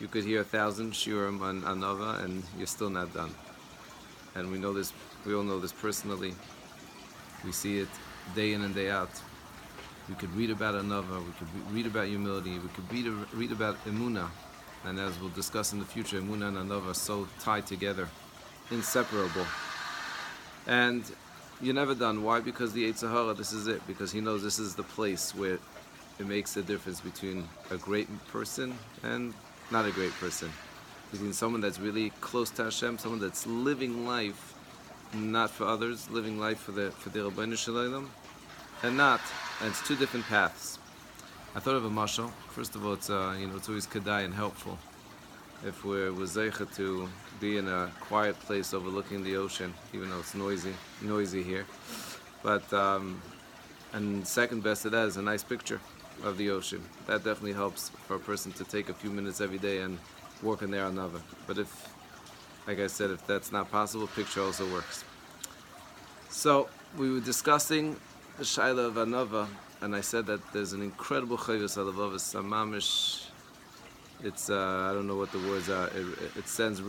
You could hear 1,000 shiurim on Anava and you're still not done. And we know this, we all know this personally. We see it day in and day out. We could read about Anava, we could read about humility, we could read about Emunah. And as we'll discuss in the future, Emunah and Anava are so tied together, inseparable. And you're never done. Why? Because the Yetzer Hara, this is it. Because he knows this is the place where it makes a difference between a great person and not a great person. Between someone that's really close to Hashem, someone that's living life not for others, living life for the Rabbeinu Shalom, and not. And it's two different paths. I thought of a mashal. First of all, it's it's always kedai and helpful if we're zeicha to be in a quiet place overlooking the ocean, even though it's noisy here. But and second best to that is a nice picture of the ocean. That definitely helps for a person to take a few minutes every day and work in there another. But if, like I said, if that's not possible, picture also works. So we were discussing the Shaila of Anava, and I said that there's an incredible chayvus alavavas samamish. It's I don't know what the words are. It sends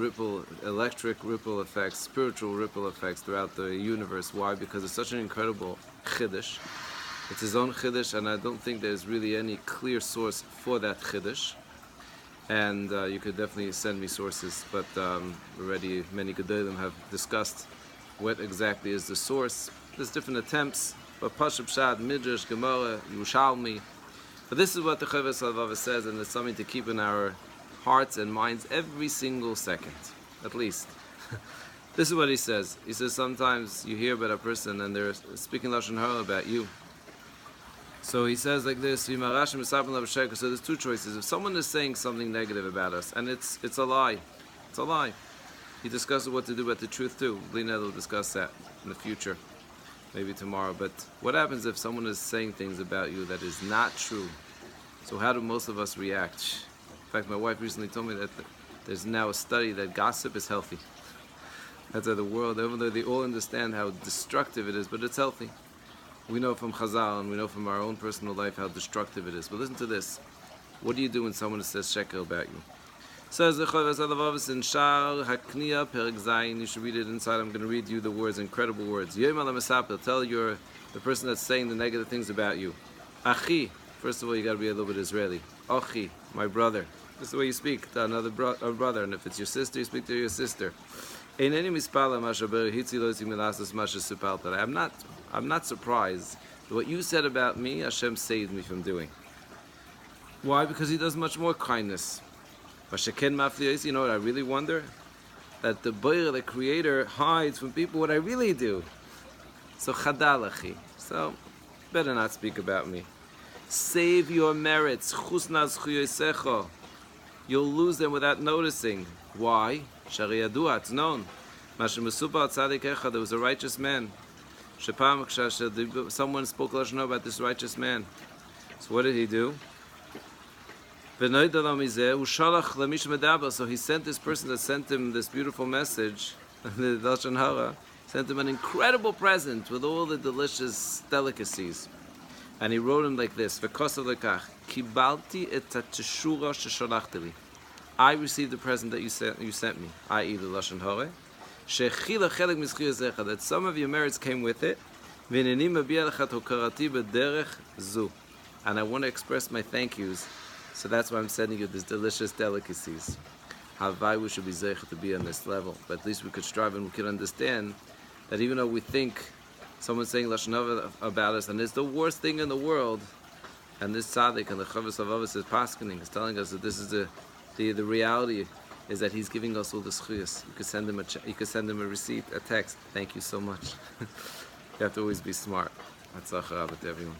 electric ripple effects, spiritual ripple effects throughout the universe. Why? Because it's such an incredible chiddush. It's his own chiddush, and I don't think there's really any clear source for that chiddush. And you could definitely send me sources, but already many gedolim have discussed what exactly is the source. There's different attempts, but Pashup Shad, Midrash, Gemara, Yerushalmi. But this is what the Chovos HaLevavos says, and it's something to keep in our hearts and minds every single second, at least. This is what he says. He says sometimes you hear about a person and they're speaking Lashon Hara about you. So he says like this, so there's two choices. If someone is saying something negative about us, and it's a lie, it's a lie. He discusses what to do about the truth too. Lina will discuss that in the future, maybe tomorrow. But what happens if someone is saying things about you that is not true? So how do most of us react? In fact, my wife recently told me that there's now a study that gossip is healthy. That's how the world, even though they all understand how destructive it is, but it's healthy. We know from Chazal and we know from our own personal life how destructive it is. But listen to this. What do you do when someone says sheker about you? Says the Chovos HaLevavos in Shar Hakniya Perek Zayin. You should read it inside. I'm going to read you the words, incredible words. Yom HaMasapel. Tell the person that's saying the negative things about you. Achi. First of all, you got to be a little bit Israeli. Achi, my brother. This is the way you speak to another brother. And if it's your sister, you speak to your sister. I'm not surprised that what you said about me, Hashem saved me from doing. Why? Because He does much more kindness. You know what I really wonder? That the Boyer, the Creator, hides from people what I really do. So chadalachi. So better not speak about me. Save your merits. You'll lose them without noticing. Why? Shariyadua, it's known. There was a righteous man. Someone spoke Lashon Hara about this righteous man. So what did he do? So he sent this person that sent him this beautiful message, the Lashon Hara, sent him an incredible present with all the delicious delicacies. And he wrote him like this, I received the present that you sent me, i.e. the Lashon Hara, that some of your merits came with it, and I want to express my thank yous, so that's why I'm sending you these delicious delicacies. Havai, we should be zeicha to be on this level, but at least we could strive and we could understand that even though we think someone's saying Lashon Hara about us, and it's the worst thing in the world, and this tzaddik and the Chovos HaLevavos is paskening, is telling us that this is the reality is that he's giving us all the schuyas. You could send him a receipt, a text. Thank you so much. You have to always be smart. Hatzlacha to everyone.